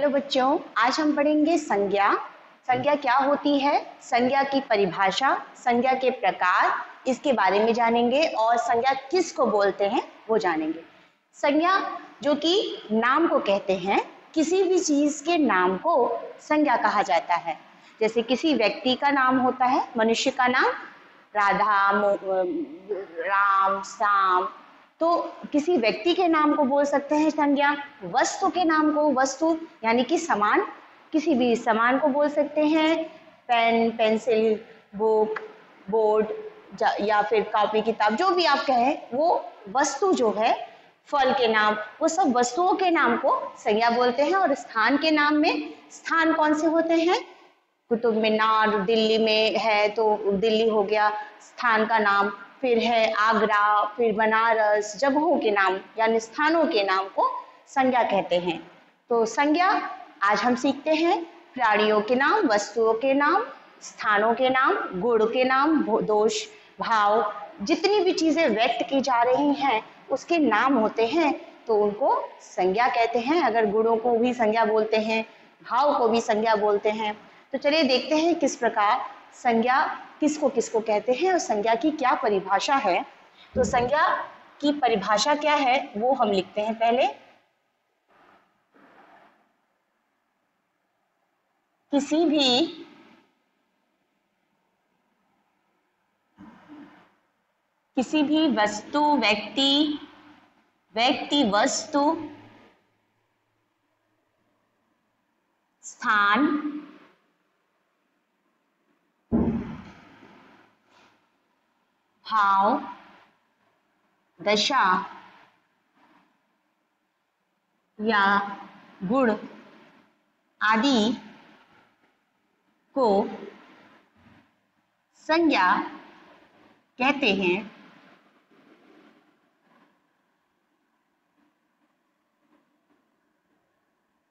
Hello बच्चों, आज हम पढ़ेंगे संज्ञा। संज्ञा क्या होती है, संज्ञा की परिभाषा, संज्ञा के प्रकार, इसके बारे में जानेंगे और संज्ञा किसको बोलते हैं वो जानेंगे। संज्ञा जो कि नाम को कहते हैं, किसी भी चीज के नाम को संज्ञा कहा जाता है। जैसे किसी व्यक्ति का नाम होता है, मनुष्य का नाम राधा, राम, श्याम, तो किसी व्यक्ति के नाम को बोल सकते हैं संज्ञा। वस्तु के नाम को, वस्तु यानी कि सामान, किसी भी सामान को बोल सकते हैं। पेन, पेंसिल, बुक, बोर्ड या फिर कॉपी, किताब, जो भी आप कहें वो वस्तु जो है। फल के नाम, वो सब वस्तुओं के नाम को संज्ञा बोलते हैं। और स्थान के नाम में स्थान कौन से होते हैं? कुतुब मीनार दिल्ली में है तो दिल्ली हो गया स्थान का नाम। फिर है आगरा, फिर बनारस, जगहों के नाम यानी स्थानों के नाम को संज्ञा कहते हैं। तो संज्ञा आज हम सीखते हैं। प्राणियों के नाम, वस्तुओं के नाम, स्थानों के नाम, गुण के नाम, दोष, भाव, जितनी भी चीजें व्यक्त की जा रही हैं उसके नाम होते हैं, तो उनको संज्ञा कहते हैं। अगर गुणों को भी संज्ञा बोलते हैं, भाव को भी संज्ञा बोलते हैं। तो चलिए देखते हैं किस प्रकार संज्ञा किसको किसको कहते हैं और संज्ञा की क्या परिभाषा है। तो संज्ञा की परिभाषा क्या है वो हम लिखते हैं पहले। किसी भी वस्तु, व्यक्ति वस्तु, स्थान, भाव, दशा या गुण आदि को संज्ञा कहते हैं।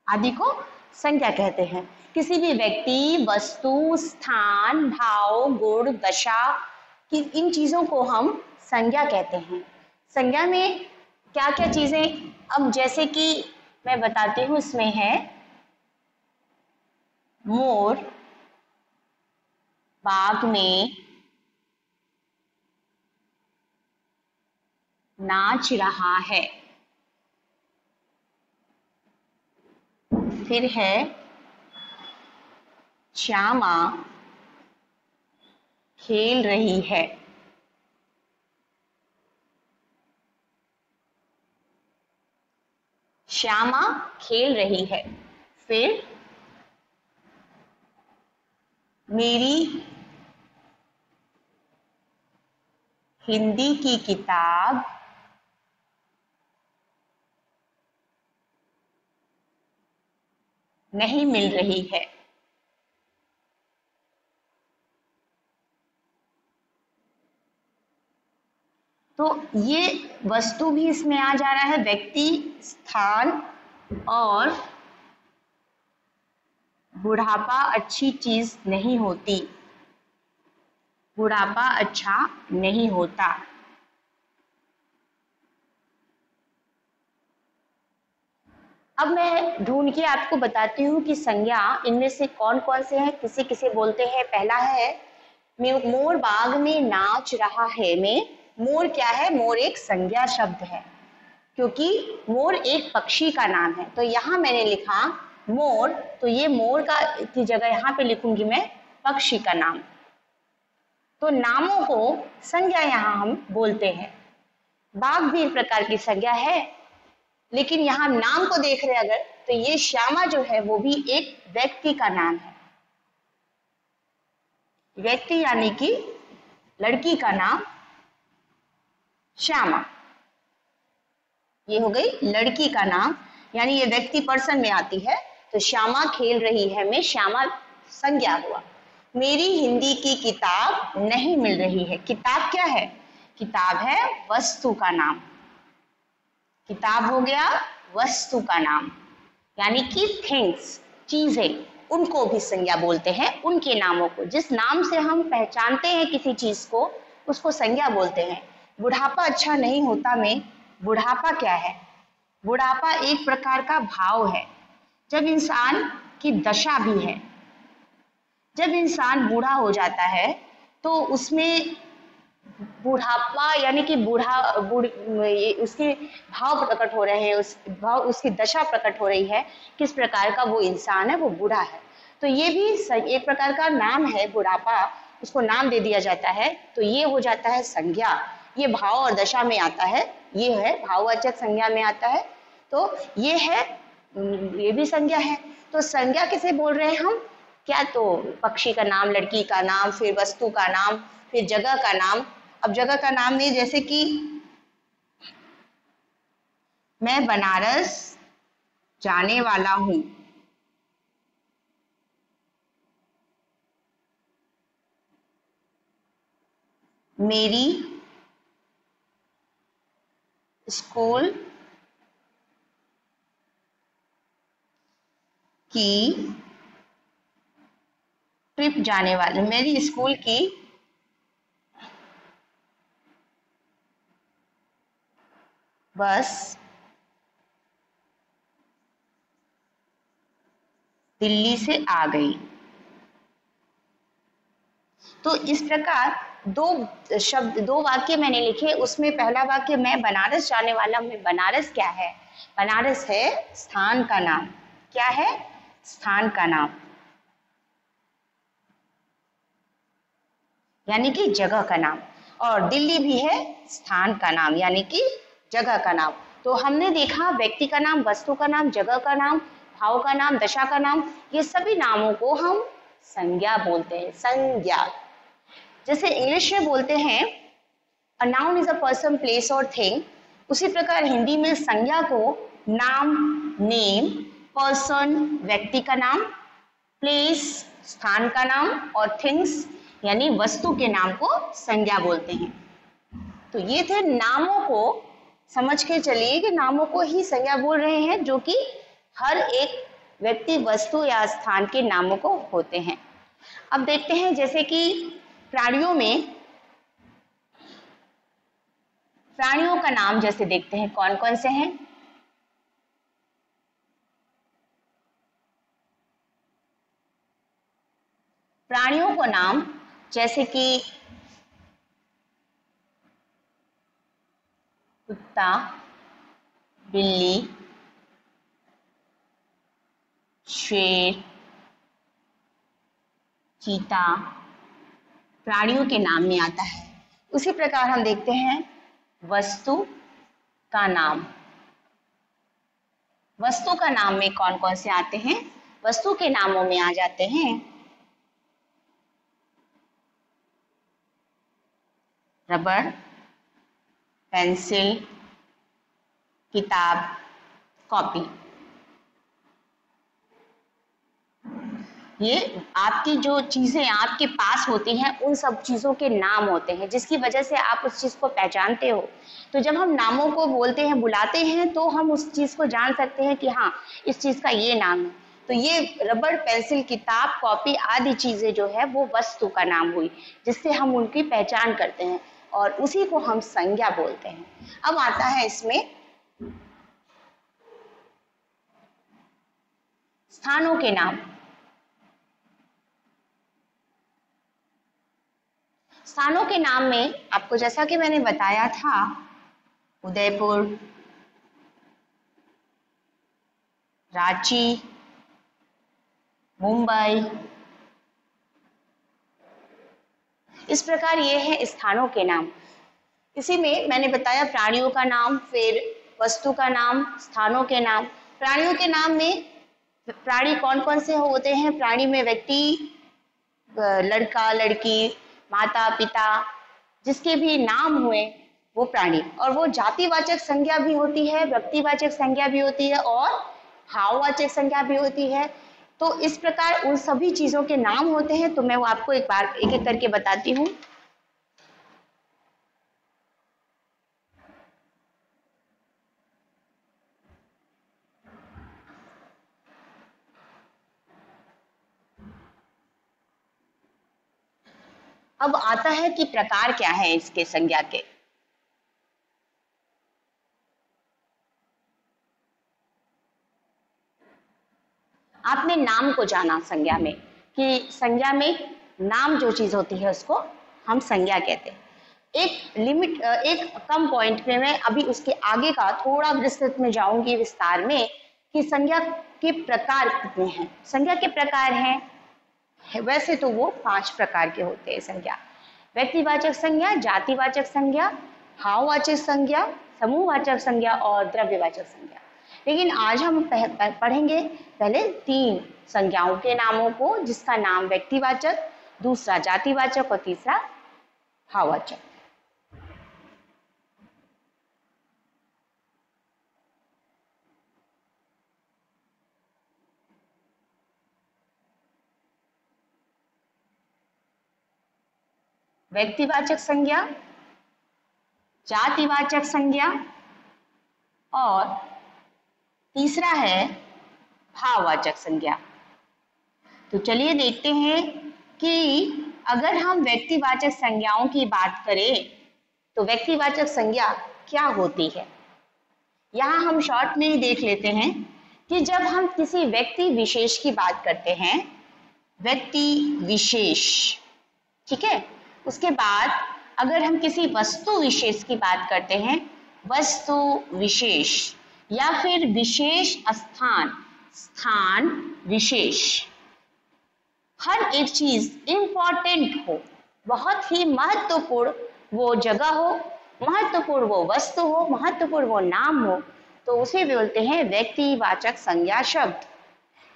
आदि को संज्ञा कहते हैं। किसी भी व्यक्ति, वस्तु, स्थान, भाव, गुण, दशा कि इन चीजों को हम संज्ञा कहते हैं। संज्ञा में क्या क्या चीजें, अब जैसे कि मैं बताती हूँ, इसमें है मोर बाग में नाच रहा है। फिर है श्यामा खेल रही है। श्यामा खेल रही है। फिर मेरी हिंदी की किताब नहीं मिल रही है। तो ये वस्तु भी इसमें आ जा रहा है, व्यक्ति, स्थान और बुढ़ापा अच्छी चीज नहीं होती। बुढ़ापा अच्छा नहीं होता। अब मैं ढूंढ के आपको बताती हूँ कि संज्ञा इनमें से कौन कौन से हैं, किसे किसे बोलते हैं। पहला है मोर बाग में नाच रहा है। में मोर क्या है? मोर एक संज्ञा शब्द है, क्योंकि मोर एक पक्षी का नाम है। तो यहाँ मैंने लिखा मोर, तो ये मोर का की जगह यहाँ पे लिखूंगी मैं पक्षी का नाम। तो नामों को संज्ञा यहाँ हम बोलते हैं। बाघ भी एक प्रकार की संज्ञा है, लेकिन यहाँ नाम को देख रहे अगर, तो ये श्यामा जो है वो भी एक व्यक्ति का नाम है। व्यक्ति यानी कि लड़की का नाम श्यामा, ये हो गई लड़की का नाम, यानी ये व्यक्ति पर्सन में आती है। तो श्यामा खेल रही है में श्यामा संज्ञा हुआ। मेरी हिंदी की किताब नहीं मिल रही है। किताब क्या है? किताब है वस्तु का नाम। किताब हो गया वस्तु का नाम, यानी कि थिंग्स, चीजें, उनको भी संज्ञा बोलते हैं। उनके नामों को, जिस नाम से हम पहचानते हैं किसी चीज को, उसको संज्ञा बोलते हैं। बुढ़ापा अच्छा नहीं होता में बुढ़ापा क्या है? बुढ़ापा एक प्रकार का भाव है। जब इंसान की दशा भी है, जब इंसान बूढ़ा हो जाता है तो उसमें बुढ़ापा यानी कि उसके भाव प्रकट हो रहे हैं, उस भाव उसकी दशा प्रकट हो रही है, किस प्रकार का वो इंसान है, वो बूढ़ा है। तो ये भी एक प्रकार का नाम है, बुढ़ापा, उसको नाम दे दिया जाता है। तो ये हो जाता है संज्ञा, ये भाव और दशा में आता है, ये है भाववाचक संज्ञा में आता है। तो ये है, ये भी संज्ञा है। तो संज्ञा किसे बोल रहे हैं हम? क्या तो पक्षी का नाम, लड़की का नाम, फिर वस्तु का नाम, फिर जगह का नाम। अब जगह का नाम नहीं, जैसे कि मैं बनारस जाने वाला हूं, मेरी स्कूल की ट्रिप जाने वाली, मेरी स्कूल की बस दिल्ली से आ गई। तो इस प्रकार दो शब्द, दो वाक्य मैंने लिखे। उसमें पहला वाक्य मैं बनारस जाने वाला हूं। बनारस क्या है? बनारस है स्थान का नाम। क्या है? स्थान का नाम, यानी कि जगह का नाम। और दिल्ली भी है स्थान का नाम, यानी कि जगह का नाम। तो हमने देखा व्यक्ति का नाम, वस्तु का नाम, जगह का नाम, भाव का नाम, दशा का नाम, ये सभी नामों को हम संज्ञा बोलते हैं। संज्ञा, जैसे इंग्लिश में बोलते हैं a noun is a person, place और थिंग, उसी प्रकार हिंदी में संज्ञा को नाम, नेम, पर्सन व्यक्ति का नाम, प्लेस स्थान का नाम, और थिंग्स यानी वस्तु के नाम को संज्ञा बोलते हैं। तो ये थे नामों को, समझ के चलिए कि नामों को ही संज्ञा बोल रहे हैं, जो कि हर एक व्यक्ति, वस्तु या स्थान के नामों को होते हैं। अब देखते हैं, जैसे कि प्राणियों में, प्राणियों का नाम जैसे देखते हैं कौन कौन से हैं। प्राणियों को नाम जैसे कि कुत्ता, बिल्ली, शेर, चीता, प्राणियों के नाम में आता है। उसी प्रकार हम देखते हैं वस्तु का नाम। वस्तु का नाम में कौन कौन से आते हैं? वस्तु के नामों में आ जाते हैं रबर, पेंसिल, किताब, कॉपी। ये आपकी जो चीजें आपके पास होती हैं, उन सब चीजों के नाम होते हैं, जिसकी वजह से आप उस चीज को पहचानते हो। तो जब हम नामों को बोलते हैं, बुलाते हैं, तो हम उस चीज को जान सकते हैं कि हाँ, इस चीज का ये नाम है। तो ये रबर, पेंसिल, किताब, कॉपी आदि चीजें जो है वो वस्तु का नाम हुई, जिससे हम उनकी पहचान करते हैं, और उसी को हम संज्ञा बोलते हैं। अब आता है इसमें स्थानों के नाम। स्थानों के नाम में आपको, जैसा कि मैंने बताया था, उदयपुर, रांची, मुंबई, इस प्रकार ये है स्थानों के नाम। इसी में मैंने बताया प्राणियों का नाम, फिर वस्तु का नाम, स्थानों के नाम। प्राणियों के नाम में प्राणी कौन कौन से होते हैं? प्राणी में व्यक्ति, लड़का, लड़की, माता, पिता, जिसके भी नाम हुए वो प्राणी। और वो जातिवाचक संज्ञा भी होती है, व्यक्तिवाचक संज्ञा भी होती है, और भाववाचक संज्ञा भी होती है। तो इस प्रकार उन सभी चीजों के नाम होते हैं। तो मैं वो आपको एक बार एक एक करके बताती हूँ। अब आता है कि प्रकार क्या है इसके संज्ञा के। आपने नाम को जाना संज्ञा में, कि संज्ञा में नाम जो चीज होती है उसको हम संज्ञा कहते हैं। एक लिमिट, एक कम पॉइंट पे मैं अभी उसके आगे का थोड़ा विस्तृत में जाऊंगी विस्तार में, कि संज्ञा के प्रकार कितने हैं। संज्ञा के प्रकार हैं, वैसे तो वो 5 प्रकार के होते हैं संज्ञा। व्यक्तिवाचक संज्ञा, जातिवाचक संज्ञा, भाववाचक संज्ञा, समूहवाचक संज्ञा और द्रव्यवाचक संज्ञा। लेकिन आज हम पढ़ेंगे पहले 3 संज्ञाओं के नामों को, जिसका नाम व्यक्तिवाचक, दूसरा जातिवाचक और तीसरा भाववाचक। व्यक्तिवाचक संज्ञा, जातिवाचक संज्ञा और तीसरा है भाववाचक संज्ञा। तो चलिए देखते हैं कि अगर हम व्यक्तिवाचक संज्ञाओं की बात करें तो व्यक्तिवाचक संज्ञा क्या होती है। यहाँ हम शॉर्ट में ही देख लेते हैं कि जब हम किसी व्यक्ति विशेष की बात करते हैं, व्यक्ति विशेष, ठीक है, उसके बाद अगर हम किसी वस्तु विशेष की बात करते हैं, वस्तु विशेष, या फिर विशेष स्थान, स्थान विशेष, हर एक चीज इंपॉर्टेंट हो, बहुत ही महत्वपूर्ण वो जगह हो, महत्वपूर्ण वो वस्तु हो, महत्वपूर्ण वो नाम हो, तो उसे बोलते हैं व्यक्तिवाचक संज्ञा शब्द।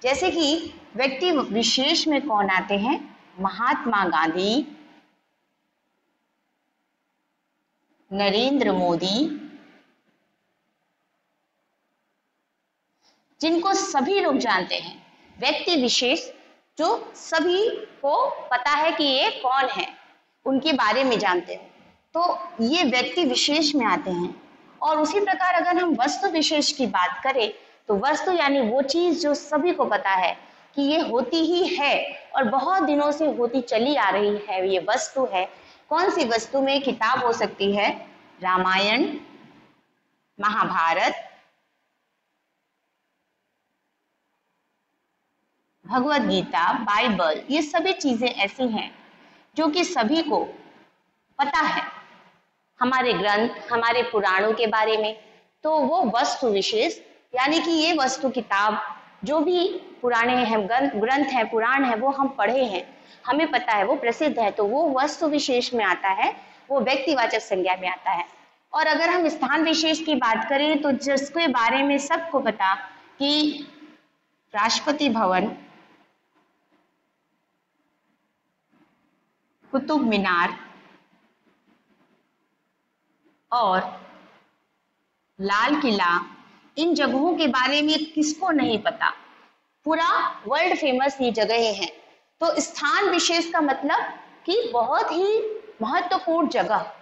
जैसे कि व्यक्ति विशेष में कौन आते हैं, महात्मा गांधी, नरेंद्र मोदी, जिनको सभी लोग जानते हैं। व्यक्ति विशेष जो सभी को पता है कि ये कौन है, उनके बारे में जानते हैं, तो ये व्यक्ति विशेष में आते हैं। और उसी प्रकार अगर हम वस्तु विशेष की बात करें तो वस्तु यानी वो चीज जो सभी को पता है कि ये होती ही है और बहुत दिनों से होती चली आ रही है, ये वस्तु है। कौन सी वस्तु में किताब हो सकती है, रामायण, महाभारत, भगवत गीता, बाइबल, ये सभी चीजें ऐसी हैं जो कि सभी को पता है, हमारे ग्रंथ, हमारे पुराणों के बारे में। तो वो वस्तु विशेष यानी कि ये वस्तु, किताब, जो भी पुराने हैं ग्रंथ है, पुराण है, वो हम पढ़े हैं, हमें पता है, वो प्रसिद्ध है, तो वो वस्तु विशेष में आता है, वो व्यक्तिवाचक संज्ञा में आता है। और अगर हम स्थान विशेष की बात करें तो जिसके बारे में सबको पता कि राष्ट्रपति भवन, कुतुब मीनार और लाल किला, इन जगहों के बारे में किसको नहीं पता, पूरा वर्ल्ड फेमस ये जगहें हैं। तो स्थान विशेष का मतलब कि बहुत ही महत्वपूर्ण जगह,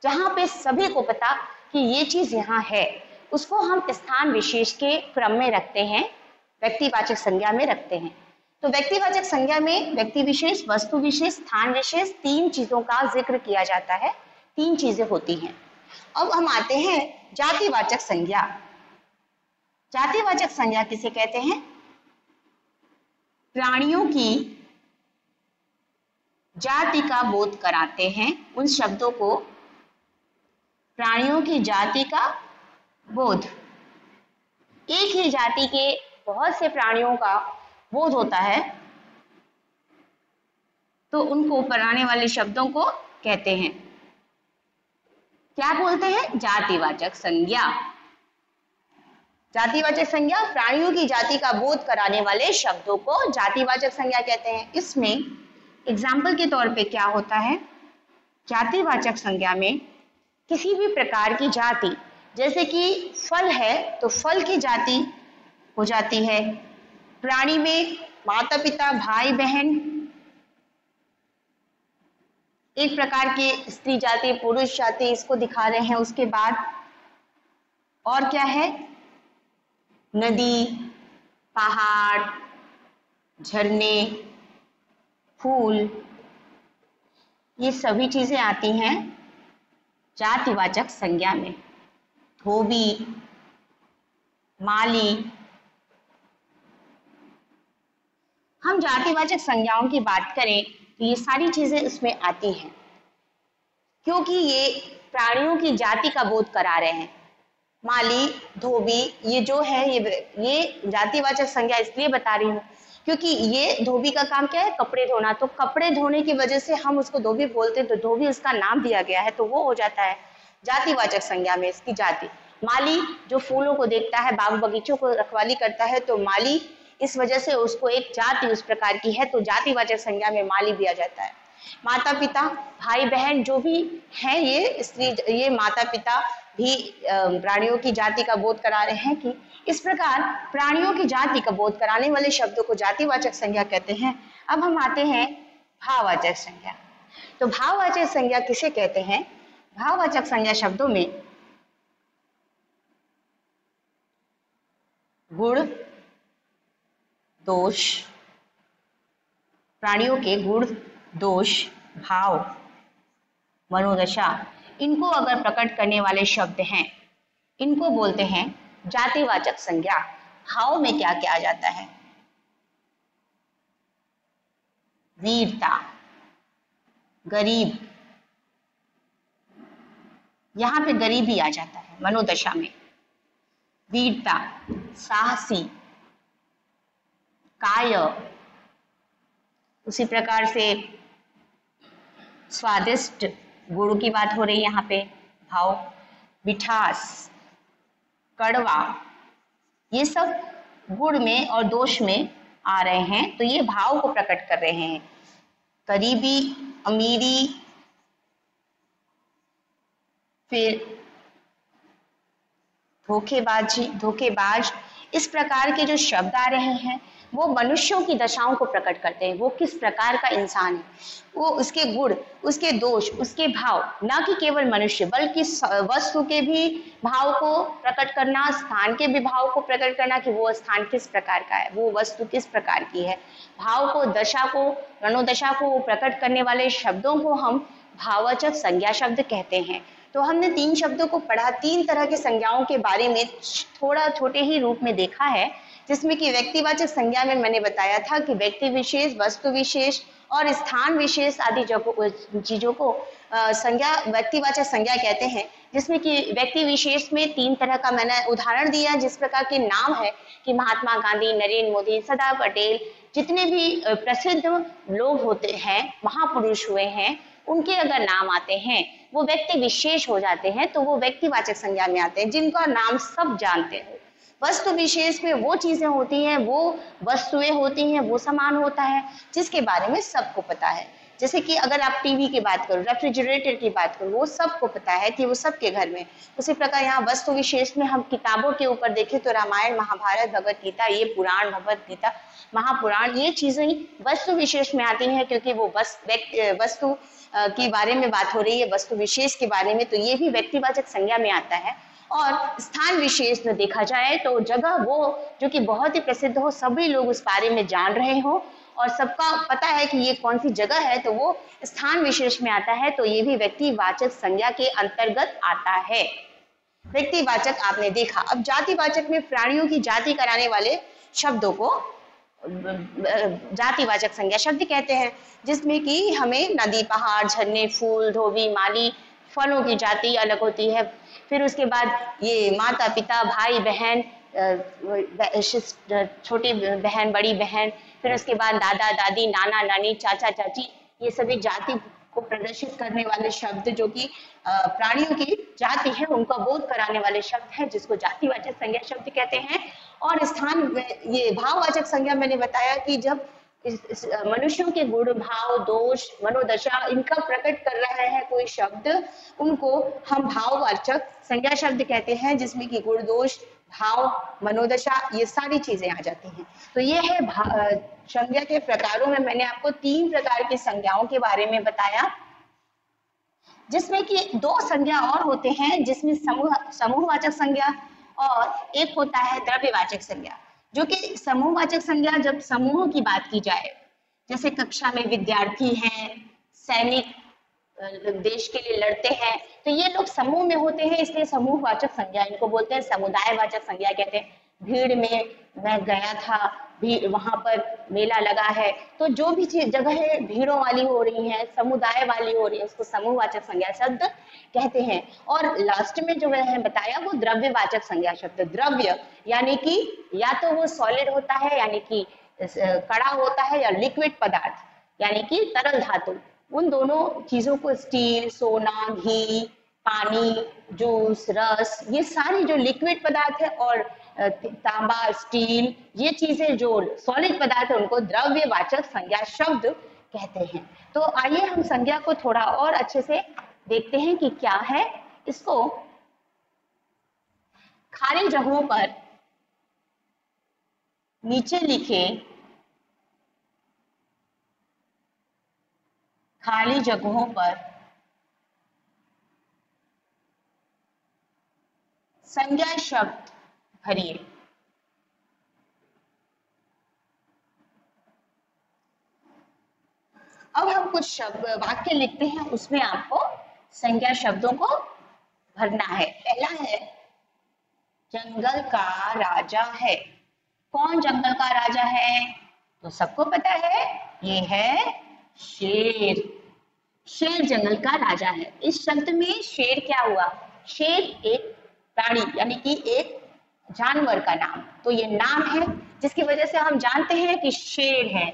जहां पे सभी को पता कि ये चीज यहाँ है, उसको हम स्थान विशेष के क्रम में रखते हैं, व्यक्तिवाचक संज्ञा में रखते हैं। तो व्यक्तिवाचक संज्ञा में व्यक्ति विशेष, वस्तु विशेष, स्थान विशेष, 3 चीजों का जिक्र किया जाता है, 3 चीजें होती हैं। अब हम आते हैं जातिवाचक संज्ञा। जातिवाचक संज्ञा किसे कहते हैं, प्राणियों की जाति का बोध कराते हैं, उन शब्दों को, प्राणियों की जाति का बोध। एक ही जाति के बहुत से प्राणियों का बोध होता है, तो उनको बनाने वाले शब्दों को कहते हैं, क्या बोलते हैं, जातिवाचक संज्ञा। जातिवाचक संज्ञा, प्राणियों की जाति का बोध कराने वाले शब्दों को जातिवाचक संज्ञा कहते हैं। इसमें एग्जाम्पल के तौर पे क्या होता है, जातिवाचक संज्ञा में किसी भी प्रकार की जाति, जैसे कि फल है तो फल की जाति हो जाती है, प्राणी में माता पिता भाई बहन, एक प्रकार के स्त्री जाति पुरुष जाति, इसको दिखा रहे हैं। उसके बाद और क्या है, नदी, पहाड़, झरने, फूल, ये सभी चीजें आती हैं जातिवाचक संज्ञा में। धोबी, माली, हम जातिवाचक संज्ञाओं की बात करें तो ये सारी चीजें उसमें आती हैं, क्योंकि ये प्राणियों की जाति का बोध करा रहे हैं। माली, धोबी, ये जो है ये जातिवाचक संज्ञा इसलिए बता रही हूँ क्योंकि ये धोबी का काम क्या है, कपड़े धोना, तो कपड़े धोने की वजह से हम उसको धोबी बोलते हैं, तो धोबी उसका नाम दिया गया है, तो वो हो जाता है जातिवाचक संज्ञा में इसकी जाति। माली जो फूलों को देखता है, बाग बगीचों को रखवाली करता है, तो माली इस वजह से उसको एक जाति उस प्रकार की है, तो जातिवाचक संज्ञा में माली दिया जाता है। माता पिता, भाई बहन जो भी हैं, ये स्त्री, ये माता पिता भी प्राणियों की जाति का बोध करा रहे हैं कि इस प्रकार प्राणियों की जाति का बोध कराने वाले शब्दों को जातिवाचक संज्ञा कहते हैं। अब हम आते हैं भाववाचक संज्ञा। तो भाववाचक संज्ञा किसे कहते हैं? भाववाचक संज्ञा शब्दों में गुण, दोष, प्राणियों के गुण, दोष, भाव, मनोदशा, इनको अगर प्रकट करने वाले शब्द हैं, इनको बोलते हैं जातिवाचक संज्ञा। भाव में क्या क्या आ जाता है? वीरता, गरीब, यहां पे गरीबी आ जाता है मनोदशा में। वीरता, साहसी, काय, उसी प्रकार से स्वादिष्ट, गुणों की बात हो रही है यहाँ पे, भाव, मिठास, कड़वा, ये सब गुण में और दोष में आ रहे हैं, तो ये भाव को प्रकट कर रहे हैं। गरीबी, अमीरी, फिर धोखेबाजी, धोखेबाज, इस प्रकार के जो शब्द आ रहे हैं वो मनुष्यों की दशाओं को प्रकट करते हैं। वो किस प्रकार का इंसान है, वो उसके गुण, उसके दोष, उसके भाव, ना कि केवल मनुष्य बल्कि वस्तु के भी भाव को प्रकट करना, स्थान के भी भाव को प्रकट करना कि वो स्थान किस प्रकार का है, वो वस्तु किस प्रकार की है। भाव को, दशा को, मनोदशा को प्रकट करने वाले शब्दों को हम भाववाचक संज्ञा शब्द कहते हैं। तो हमने 3 शब्दों को पढ़ा, 3 तरह के संज्ञाओं के बारे में थोड़ा छोटे ही रूप में देखा है, जिसमें कि व्यक्तिवाचक संज्ञा में मैंने बताया था कि व्यक्ति विशेष, वस्तु विशेष और स्थान विशेष आदि चीजों को संज्ञा, व्यक्तिवाचक संज्ञा कहते हैं। जिसमें कि व्यक्ति विशेष में 3 तरह का मैंने उदाहरण दिया, जिस प्रकार के नाम है कि महात्मा गांधी, नरेंद्र मोदी, सरदार पटेल, जितने भी प्रसिद्ध लोग होते हैं, महापुरुष हुए हैं, उनके अगर नाम आते हैं वो व्यक्ति विशेष हो जाते हैं, तो वो व्यक्तिवाचक संज्ञा में आते हैं, जिनका नाम सब जानते हैं। वस्तु विशेष में वो चीजें होती हैं, वो वस्तुएं होती हैं, वो सामान होता है जिसके बारे में सबको पता है। जैसे कि अगर आप टीवी की बात करो, रेफ्रिजरेटर की बात करो, वो सबको पता है कि वो सबके घर में। उसी प्रकार यहाँ वस्तु विशेष में हम किताबों के ऊपर देखें तो रामायण, महाभारत, भगवत गीता, ये पुराण, भगवत गीता, महापुराण, ये चीजें वस्तु विशेष में आती हैं, क्योंकि वो वस्तु के बारे में बात हो रही है, वस्तु विशेष के बारे में, तो ये भी व्यक्तिवाचक संज्ञा में आता है। और स्थान विशेष में देखा जाए तो जगह वो जो कि बहुत ही प्रसिद्ध हो, सभी लोग उस बारे में जान रहे हो और सबका पता है कि ये कौन सी जगह है, तो वो स्थान विशेष में आता है, तो ये भी व्यक्तिवाचक संज्ञा के अंतर्गत आता है। व्यक्तिवाचक आपने देखा। अब जातिवाचक में प्राणियों की जाति कराने वाले शब्दों को जातिवाचक संज्ञा शब्द कहते हैं, जिसमें कि हमें नदी, पहाड़, झरने, फूल, धोबी, माली, फलों की जाति अलग होती है। फिर उसके बाद ये माता पिता, भाई बहन, छोटी बहन, बड़ी बहन, फिर उसके बाद दादा दादी, नाना नानी, चाचा चाची, ये सभी जाति को प्रदर्शित करने वाले शब्द जो कि प्राणियों की जाति है उनका बोध कराने वाले शब्द हैं, जिसको जातिवाचक संज्ञा शब्द कहते हैं। और स्थान, ये भाववाचक संज्ञा मैंने बताया कि जब मनुष्यों के गुण, भाव, दोष, मनोदशा, इनका प्रकट कर रहा है कोई शब्द, उनको हम भाववाचक संज्ञा शब्द कहते हैं, जिसमें कि गुण, दोष, भाव, मनोदशा, ये सारी चीजें आ जाती हैं। तो ये है संज्ञा के प्रकारों में मैंने आपको 3 प्रकार की संज्ञाओं के बारे में बताया, जिसमें कि 2 संज्ञा और होते हैं, जिसमें समूहवाचक संज्ञा और एक होता है द्रव्यवाचक संज्ञा। जो कि समूहवाचक संज्ञा, जब समूह की बात की जाए, जैसे कक्षा में विद्यार्थी हैं, सैनिक देश के लिए लड़ते हैं, तो ये लोग समूह में होते हैं, इसलिए समूहवाचक संज्ञा इनको बोलते हैं। समुदायवाचक संज्ञा कहते हैं, भीड़ में मैं गया था, वहां पर मेला लगा है, तो जो भी जगह है भीड़ों वाली हो रही है, समुदाय वाली हो रही है, उसको समूहवाचक संज्ञा शब्द कहते हैं। और लास्ट में जो मैंने बताया वो द्रव्यवाचक संज्ञा शब्द, द्रव्य यानी कि या तो वो सॉलिड होता है यानी कि कड़ा होता है, या लिक्विड पदार्थ यानी कि तरल धातु, उन दोनों चीजों को स्टील, सोना, घी, पानी, जूस, रस, ये सारी जो लिक्विड पदार्थ है, और तांबा, स्टील, ये चीजें जो सॉलिड पदार्थ है उनको द्रव्यवाचक संज्ञा शब्द कहते हैं। तो आइए हम संज्ञा को थोड़ा और अच्छे से देखते हैं कि क्या है। इसको खाली जगहों पर नीचे लिखे खाली जगहों पर संज्ञा शब्द भरिए। अब हम कुछ शब्द वाक्य लिखते हैं, उसमें आपको संज्ञा शब्दों को भरना है। पहला है जंगल का राजा है। कौन जंगल का राजा है? तो सबको पता है, ये है शेर। शेर जंगल का राजा है। इस शब्द में शेर क्या हुआ? शेर एक प्राणी यानी कि एक जानवर का नाम, तो ये नाम है जिसकी वजह से हम जानते हैं कि शेर है।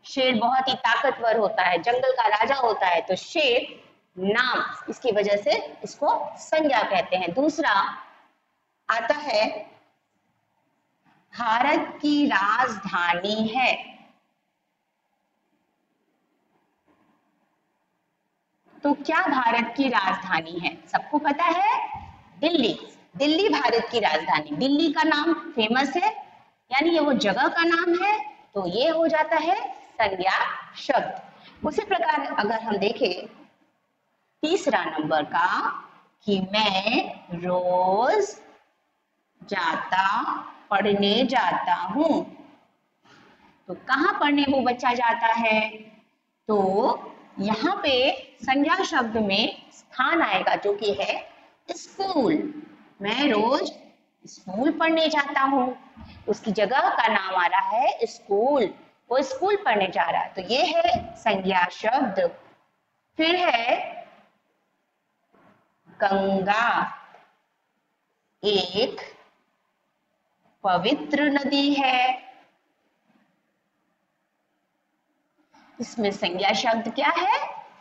शेर बहुत ही ताकतवर होता है, जंगल का राजा होता है, तो शेर नाम, इसकी वजह से इसको संज्ञा कहते हैं। दूसरा आता है भारत की राजधानी है। तो क्या भारत की राजधानी है? सबको पता है, दिल्ली। दिल्ली भारत की राजधानी, दिल्ली का नाम फेमस है यानी ये वो जगह का नाम है, तो ये हो जाता है संज्ञा शब्द। उसी प्रकार अगर हम देखें तीसरा नंबर का, कि मैं रोज पढ़ने जाता हूं। तो कहाँ पढ़ने वो बच्चा जाता है? तो यहाँ पे संज्ञा शब्द में स्थान आएगा जो कि है स्कूल। मैं रोज स्कूल पढ़ने जाता हूँ, उसकी जगह का नाम आ रहा है स्कूल, वो स्कूल पढ़ने जा रहा है, तो ये है संज्ञा शब्द। फिर है गंगा, एक पवित्र नदी है। इसमें संज्ञा शब्द क्या है?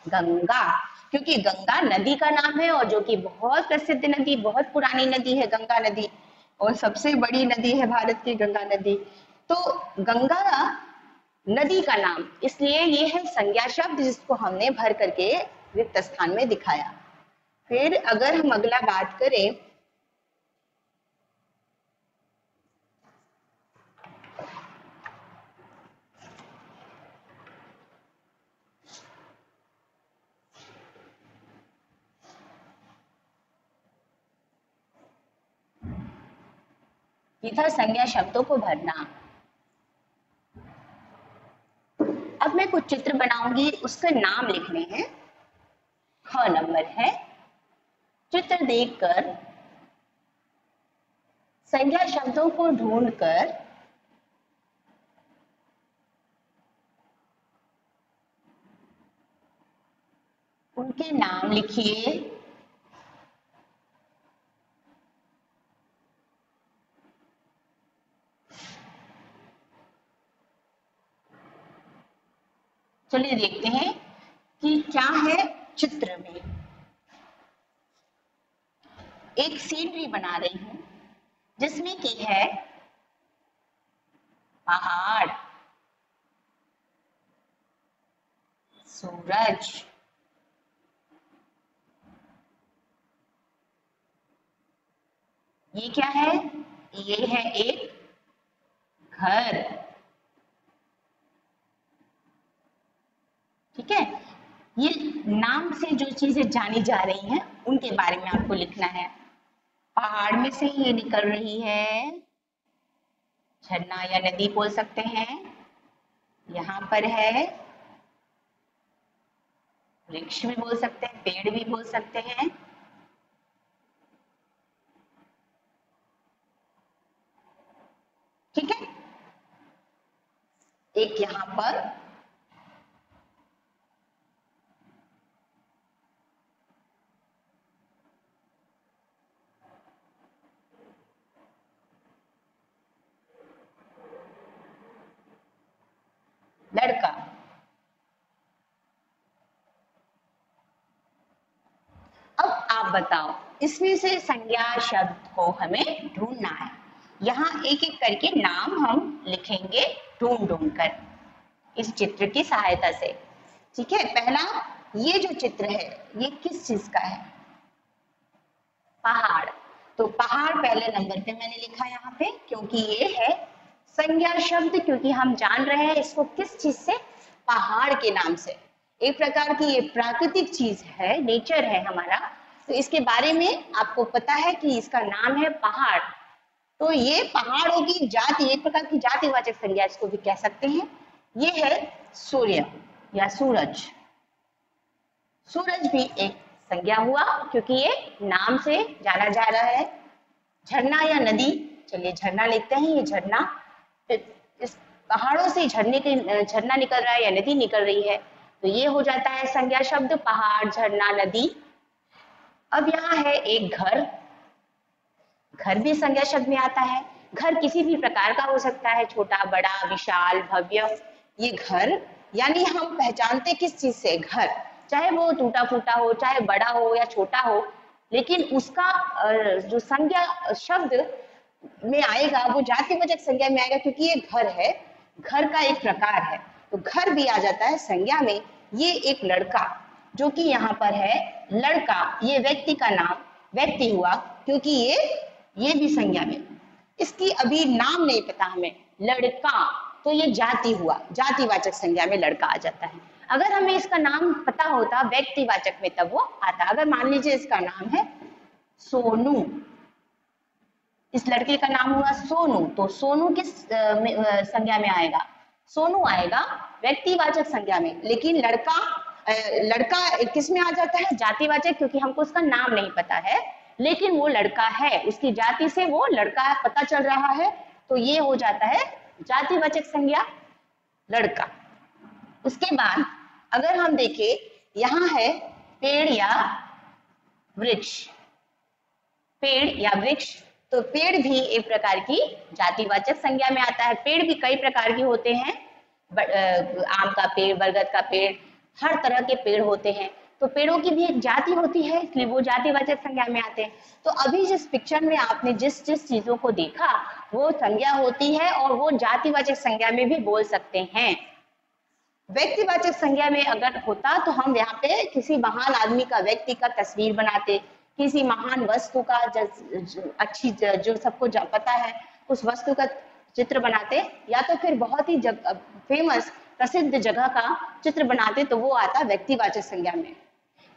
गंगा, क्योंकि गंगा नदी का नाम है और जो कि बहुत प्रसिद्ध नदी, बहुत पुरानी नदी है गंगा नदी, और सबसे बड़ी नदी है भारत की गंगा नदी। तो गंगा नदी का नाम, इसलिए ये है संज्ञा शब्द जिसको हमने भर करके रिक्त स्थान में दिखाया। फिर अगर हम अगला बात करें, ये था संज्ञा शब्दों को भरना। अब मैं कुछ चित्र बनाऊंगी, उसके नाम लिखने हैं। ख नंबर है चित्र देखकर संज्ञा शब्दों को ढूंढकर उनके नाम लिखिए। चलिए देखते हैं कि क्या है चित्र में। एक सीनरी बना रही हूं जिसमें कि है पहाड़, सूरज, ये क्या है? ये है एक घर। ठीक है, ये नाम से जो चीजें जानी जा रही हैं उनके बारे में आपको लिखना है। पहाड़ में से ये निकल रही है, झरना या नदी बोल सकते हैं। यहाँ पर है, वृक्ष भी बोल सकते हैं, पेड़ भी बोल सकते हैं। ठीक है, एक यहाँ पर लड़का। अब आप बताओ, इसमें से संज्ञा शब्द को हमें ढूंढना है। यहाँ एक एक करके नाम हम लिखेंगे ढूंढ ढूंढ कर इस चित्र की सहायता से। ठीक है, पहला ये जो चित्र है ये किस चीज का है? पहाड़। तो पहाड़ पहले नंबर पे मैंने लिखा यहाँ पे, क्योंकि ये है संज्ञा शब्द, क्योंकि हम जान रहे हैं इसको किस चीज से? पहाड़ के नाम से। एक प्रकार की ये प्राकृतिक चीज है, नेचर है हमारा, तो इसके बारे में आपको पता है कि इसका नाम है पहाड़। तो ये पहाड़ों की जाति, एक प्रकार की जातिवाचक संज्ञा इसको भी कह सकते हैं। ये है सूर्य या सूरज। सूरज भी एक संज्ञा हुआ, क्योंकि ये नाम से जाना जा रहा है। झरना या नदी, चलिए झरना लिखते हैं, ये झरना, इस पहाड़ों से झरना निकल रहा है या नदी निकल रही है, तो ये हो जाता है संज्ञा शब्द पहाड़, झरना, नदी। अब यहाँ है एक घर। घर भी संज्ञा शब्द में आता है। घर किसी भी प्रकार का हो सकता है, छोटा, बड़ा, विशाल, भव्य। ये घर यानी हम पहचानते किस चीज से? घर। चाहे वो टूटा फूटा हो, चाहे बड़ा हो या छोटा हो, लेकिन उसका जो संज्ञा शब्द में आएगा वो जातिवाचक संज्ञा में आएगा, क्योंकि ये घर है, घर का एक प्रकार है, तो घर भी आ जाता है संज्ञा में। ये एक लड़का जो कि यहाँ पर है लड़का, ये व्यक्ति का नाम व्यक्ति हुआ, क्योंकि ये भी संज्ञा में। इसकी अभी नाम नहीं पता हमें, लड़का, तो ये जाति हुआ, जातिवाचक संज्ञा में लड़का आ जाता है। अगर हमें इसका नाम पता होता व्यक्तिवाचक में, तब वो आता। अगर मान लीजिए इसका नाम है सोनू, इस लड़के का नाम हुआ सोनू, तो सोनू किस संज्ञा में आएगा? सोनू आएगा व्यक्तिवाचक संज्ञा में। लेकिन लड़का किस में आ जाता है? जातिवाचक, क्योंकि हमको उसका नाम नहीं पता है, लेकिन वो लड़का है, उसकी जाति से वो लड़का पता चल रहा है, तो ये हो जाता है जातिवाचक संज्ञा लड़का। उसके बाद अगर हम देखें, यहाँ है पेड़ या वृक्ष, पेड़ या वृक्ष, तो पेड़ भी एक प्रकार की जातिवाचक संज्ञा में आता है। पेड़ भी कई प्रकार के होते हैं, आम का पेड़, बरगद का पेड़, हर तरह के पेड़ होते हैं, तो पेड़ों की भी एक जाति होती है, इसलिए वो जातिवाचक संज्ञा में आते हैं। तो अभी जिस पिक्चर में आपने जिस जिस चीजों को देखा वो संज्ञा होती है, और वो जातिवाचक संज्ञा में भी बोल सकते हैं। व्यक्तिवाचक संज्ञा में अगर होता तो हम यहाँ पे किसी महान आदमी का, व्यक्ति का तस्वीर बनाते, किसी महान वस्तु का अच्छी जो सबको पता है उस वस्तु का चित्र बनाते, या तो फिर बहुत ही फेमस प्रसिद्ध जगह का चित्र बनाते, तो वो आता व्यक्तिवाचक संज्ञा में।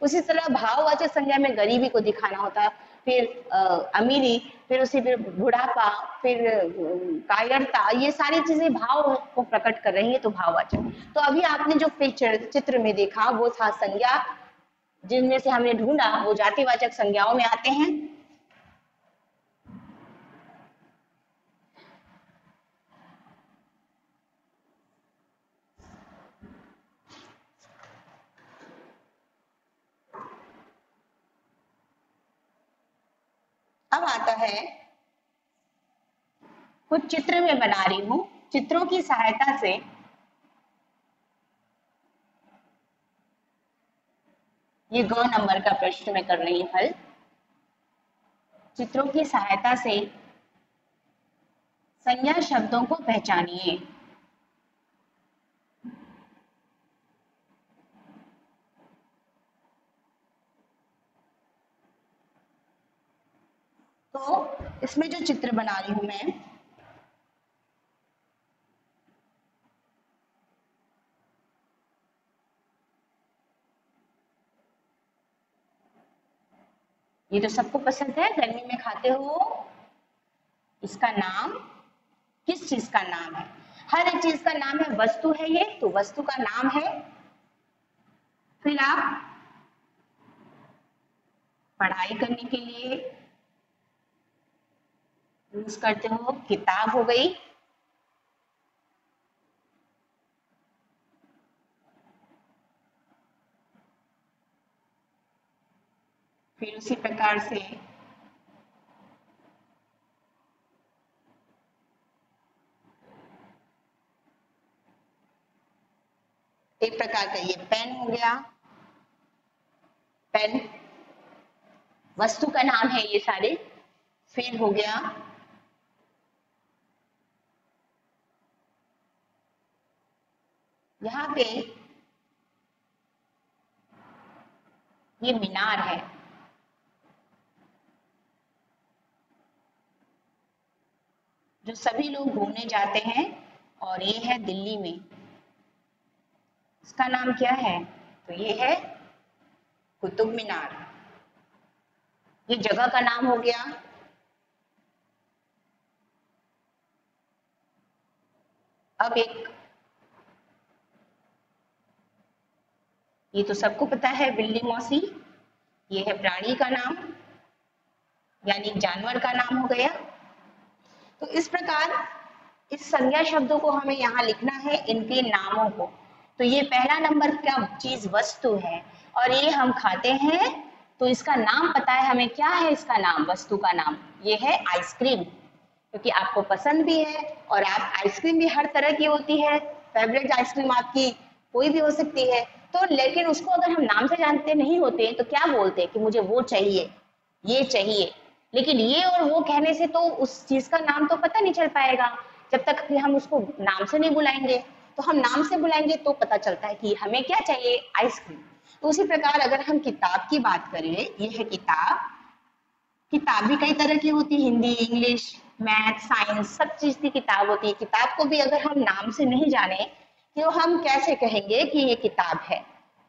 उसी तरह भाववाचक संज्ञा में गरीबी को दिखाना होता, फिर अमीरी, फिर बुढ़ापा, फिर कायरता, ये सारी चीजें भाव को प्रकट कर रही है, तो भाववाचक। तो अभी आपने जो चित्र में देखा वो था संज्ञा, जिनमें से हमने ढूंढा वो जातिवाचक संज्ञाओं में आते हैं। अब आता है, कुछ चित्र में बना रही हूं, चित्रों की सहायता से ये 2 नंबर का प्रश्न में कर रही हूं हल। चित्रों की सहायता से संज्ञा शब्दों को पहचानिए। तो इसमें जो चित्र बना रही हूं मैं, ये तो सबको पसंद है, गर्मी में खाते हो। इसका नाम किस चीज का नाम है? हर एक चीज का नाम है, वस्तु है ये, तो वस्तु का नाम है। फिर आप पढ़ाई करने के लिए यूज करते हो, किताब हो गई, फिर उसी प्रकार से एक प्रकार का ये पेन हो गया, पेन वस्तु का नाम है ये सारे। फिर हो गया यहाँ पे ये मीनार है, जो सभी लोग घूमने जाते हैं, और ये है दिल्ली में। इसका नाम क्या है? तो ये है कुतुब मीनार। ये जगह का नाम हो गया। अब एक, ये तो सबको पता है, बिल्ली मौसी। ये है प्राणी का नाम, यानी जानवर का नाम हो गया। तो इस प्रकार इस संज्ञा शब्दों को हमें यहाँ लिखना है, इनके नामों को। तो ये पहला नंबर का चीज वस्तु है, और ये हम खाते हैं, तो इसका नाम पता है हमें, क्या है इसका नाम, वस्तु का नाम? ये है आइसक्रीम, क्योंकि आपको पसंद भी है। और आप आइसक्रीम भी हर तरह की होती है, फेवरेट आइसक्रीम आपकी कोई भी हो सकती है। तो लेकिन उसको अगर हम नाम से जानते नहीं होते तो क्या बोलते कि मुझे वो चाहिए, ये चाहिए। लेकिन ये और वो कहने से तो उस चीज का नाम तो पता नहीं चल पाएगा जब तक कि हम उसको नाम से नहीं बुलाएंगे। तो हम नाम से बुलाएंगे तो पता चलता है कि हमें क्या चाहिए, आइसक्रीम। तो उसी प्रकार अगर हम किताब की बात करें, ये है किताब। किताब भी कई तरह की होती है, हिंदी, इंग्लिश, मैथ, साइंस, सब चीज की किताब होती है। किताब को भी अगर हम नाम से नहीं जाने तो हम कैसे कहेंगे कि ये किताब है,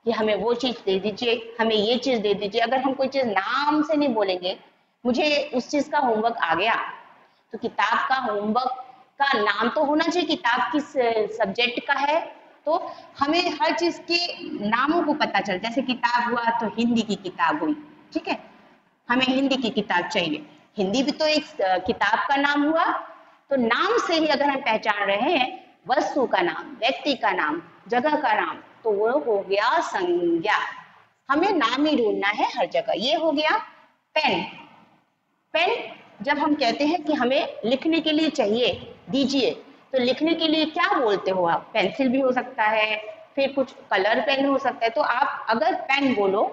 कि हमें वो चीज दे दीजिए, हमें ये चीज दे दीजिए। अगर हम कोई चीज नाम से नहीं बोलेंगे, मुझे उस चीज का होमवर्क आ गया, तो किताब का होमवर्क का नाम तो होना चाहिए, किताब किस सब्जेक्ट का है। तो हमें हर चीज के नामों को पता चलता है। जैसे किताब हुआ तो हिंदी की किताब हुई, ठीक है, हमें हिंदी की किताब चाहिए। हिंदी भी तो एक किताब का नाम हुआ। तो नाम से ही अगर हम पहचान रहे हैं वस्तु का नाम, व्यक्ति का नाम, जगह का नाम, तो वो हो गया संज्ञा। हमें नाम ही ढूंढना है हर जगह। ये हो गया पेन। पेन जब हम कहते हैं कि हमें लिखने के लिए चाहिए, दीजिए, तो लिखने के लिए क्या बोलते हो आप? पेंसिल भी हो सकता है, फिर कुछ कलर पेन हो सकता है। तो आप अगर पेन बोलो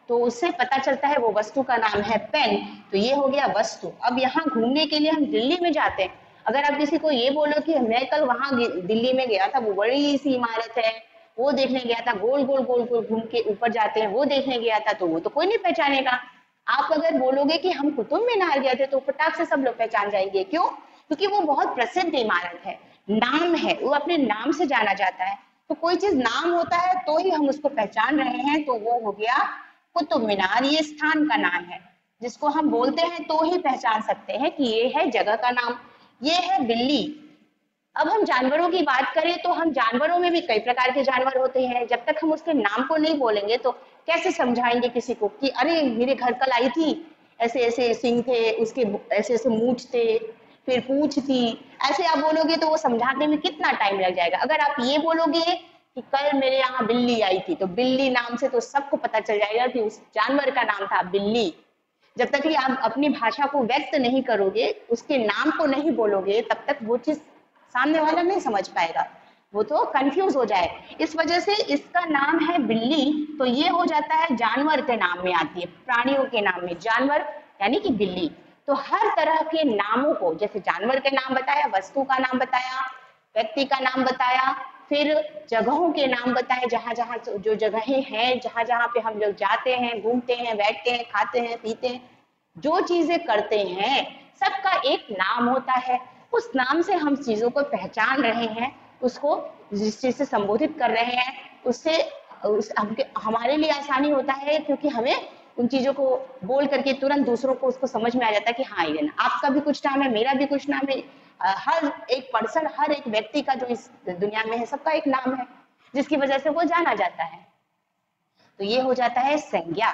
तो उससे पता चलता है वो वस्तु का नाम है पेन। तो ये हो गया वस्तु। अब यहाँ घूमने के लिए हम दिल्ली में जाते हैं। अगर आप किसी को ये बोलो कि मैं कल वहां दिल्ली में गया था, वो बड़ी सी इमारत है, वो देखने गया था, गोल गोल गोल गोल घूम के ऊपर जाते हैं, वो देखने गया था, तो वो तो कोई नहीं पहचानेगा। आप अगर बोलोगे कि हम कुतुब मीनार गए थे, तो फटाक से सब लोग पहचान जाएंगे। क्यों? क्योंकि वो बहुत प्रसिद्ध इमारत है, नाम है, वो अपने नाम से जाना जाता है। तो कोई चीज नाम होता है तो ही हम उसको पहचान रहे हैं, तो वो हो गया कुतुब मीनार। ये स्थान का नाम है, जिसको हम बोलते हैं तो ही पहचान सकते हैं कि ये है जगह का नाम। ये है बिल्ली। अब हम जानवरों की बात करें तो हम जानवरों में भी कई प्रकार के जानवर होते हैं। जब तक हम उसके नाम को नहीं बोलेंगे तो कैसे समझाएंगे किसी को कि अरे मेरे घर कल आई थी, ऐसे ऐसे सींग थे उसके, ऐसे ऐसे मूंछ थे, फिर पूंछ थी। ऐसे आप बोलोगे तो वो समझाने में कितना टाइम लग जाएगा। अगर आप ये बोलोगे कि कल मेरे यहाँ बिल्ली आई थी, तो बिल्ली नाम से तो सबको पता चल जाएगा कि उस जानवर का नाम था बिल्ली। जब तक कि आप अपनी भाषा को व्यक्त नहीं करोगे, उसके नाम को नहीं बोलोगे, तब तक वो चीज सामने वाला नहीं समझ पाएगा, वो तो कंफ्यूज हो जाए। इस वजह से इसका नाम है बिल्ली। तो ये हो जाता है जानवर के नाम में आती है, प्राणियों के नाम में जानवर यानी कि बिल्ली। तो हर तरह के नामों को, जैसे जानवर के नाम बताया, वस्तु का नाम बताया, व्यक्ति का नाम बताया, फिर जगहों के नाम बताए, जहां जहां जो जगहें हैं, जहां जहां पे हम लोग जाते हैं, घूमते हैं, बैठते हैं, खाते हैं, पीते हैं, जो चीजें करते हैं, सबका एक नाम होता है। उस नाम से हम चीजों को पहचान रहे हैं, उसको जिस चीज से संबोधित कर रहे हैं, उससे हमारे लिए आसानी होता है, क्योंकि हमें उन चीजों को बोल करके तुरंत दूसरों को उसको समझ में आ जाता है कि हाँ ये ना, आपका भी कुछ नाम है, मेरा भी कुछ नाम है। हर एक पर्सन, हर एक व्यक्ति का जो इस दुनिया में है, सबका एक नाम है, जिसकी वजह से वो जाना जाता है। तो ये हो जाता है संज्ञा।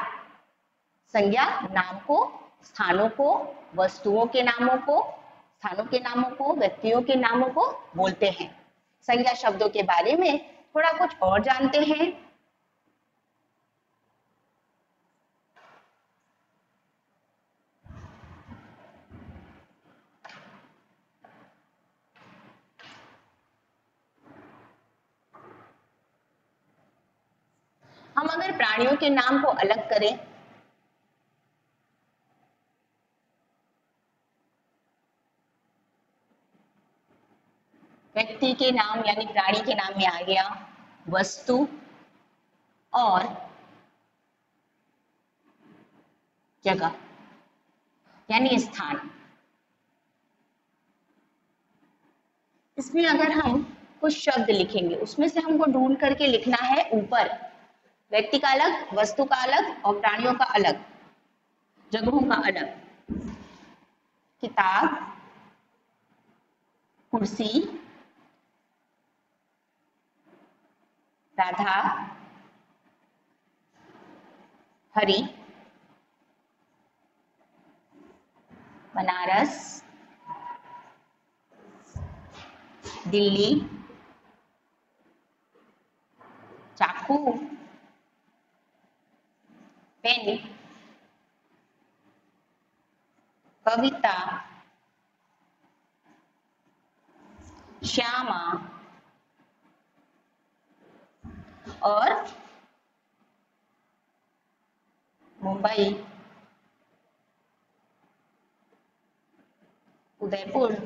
संज्ञा नाम को, स्थानों को, वस्तुओं के नामों को, स्थानों के नामों को, व्यक्तियों के नामों को बोलते हैं। संज्ञा शब्दों के बारे में थोड़ा कुछ और जानते हैं। हम अगर प्राणियों के नाम को अलग करें, व्यक्ति के नाम यानी प्राणी के नाम में आ गया वस्तु और जगह यानी स्थान। इसमें अगर हम कुछ शब्द लिखेंगे, उसमें से हमको ढूंढ करके लिखना है ऊपर व्यक्ति का अलग, वस्तु का अलग और प्राणियों का अलग, जगहों का अलग। किताब, कुर्सी, राधा, हरी, बनारस, दिल्ली, चाकू, पेन, कविता, श्यामा और मुंबई, उदयपुर,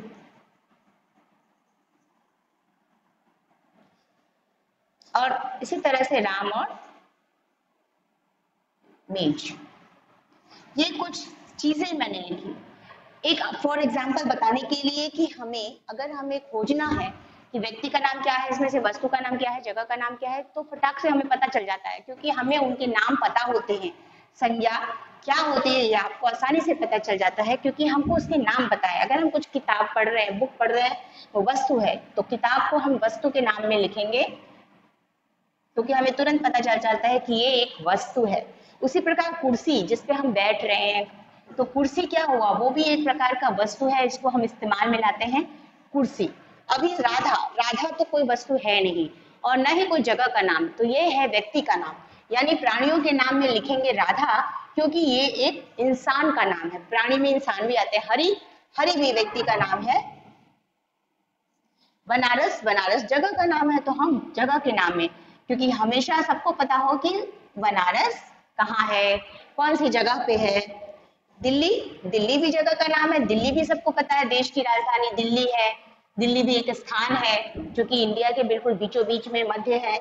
और इसी तरह से राम और मेज। ये कुछ चीजें मैंने लिखी एक फॉर एग्जाम्पल बताने के लिए कि अगर हमें खोजना है कि व्यक्ति का नाम क्या है, इसमें से वस्तु का नाम क्या है, जगह का नाम क्या है, तो फटाक से हमें पता चल जाता है क्योंकि हमें उनके नाम पता होते हैं। संज्ञा क्या होती है ये आपको आसानी से पता चल जाता है क्योंकि हमको उसके नाम पता है। अगर हम कुछ किताब पढ़ रहे हैं, बुक पढ़ रहे हैं, वो वस्तु है तो किताब को हम वस्तु के नाम में लिखेंगे क्योंकि हमें तुरंत पता चल जाता है कि ये एक वस्तु है। उसी प्रकार कुर्सी जिस पे हम बैठ रहे हैं, तो कुर्सी क्या हुआ, वो भी एक प्रकार का वस्तु है, इसको हम इस्तेमाल में लाते हैं कुर्सी। अभी राधा तो कोई वस्तु है नहीं और न ही कोई जगह का नाम, तो ये है व्यक्ति का नाम। यानी प्राणियों के नाम में लिखेंगे राधा क्योंकि ये एक इंसान का नाम है, प्राणी में इंसान भी आते हैं। हरि भी व्यक्ति का नाम है। बनारस जगह का नाम है, तो हम जगह के नाम में, क्योंकि हमेशा सबको पता हो कि बनारस कहाँ है, कौन सी जगह पे है। दिल्ली भी जगह का नाम है, दिल्ली भी सबको पता है, देश की राजधानी दिल्ली है। दिल्ली भी एक स्थान है जो कि इंडिया के बिल्कुल बीचों बीच में मध्य है।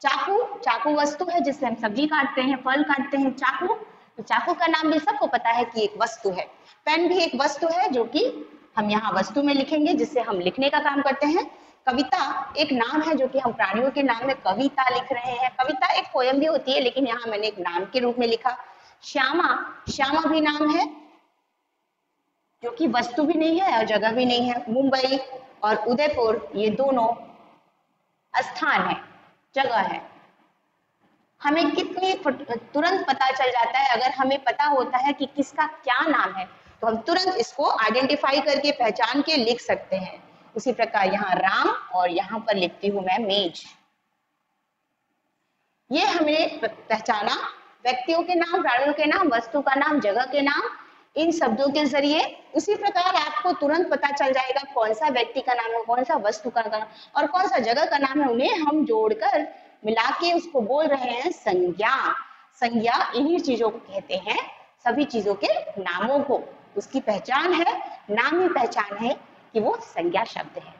चाकू वस्तु है जिससे हम सब्जी काटते हैं, फल काटते हैं। तो चाकू का नाम भी सबको पता है कि एक वस्तु है। पेन भी एक वस्तु है जो कि हम यहाँ वस्तु में लिखेंगे जिससे हम लिखने का काम करते हैं। कविता एक नाम है जो कि हम प्राणियों के नाम में कविता लिख रहे हैं। कविता एक पोयम भी होती है लेकिन यहाँ मैंने एक नाम के रूप में लिखा। श्यामा भी नाम है जो कि वस्तु भी नहीं है और जगह भी नहीं है। मुंबई और उदयपुर ये दोनों स्थान है, जगह है। हमें कितनी तुरंत पता चल जाता है अगर हमें पता होता है कि किसका क्या नाम है, तो हम तुरंत इसको आइडेंटिफाई करके पहचान के लिख सकते हैं। उसी प्रकार यहाँ राम और यहाँ पर लिखती हूं मैं मेज। ये हमने पहचाना व्यक्तियों के नाम, प्राणियों के नाम, वस्तु का नाम, जगह के नाम, इन शब्दों के जरिए। उसी प्रकार आपको तुरंत पता चल जाएगा कौन सा व्यक्ति का नाम है, कौन सा वस्तु का नाम और कौन सा जगह का नाम है। उन्हें हम जोड़कर मिला के उसको बोल रहे हैं संज्ञा। संज्ञा इन्हीं चीजों को कहते हैं, सभी चीजों के नामों को। उसकी पहचान है, नाम ही पहचान है कि वो संज्ञा शब्द है।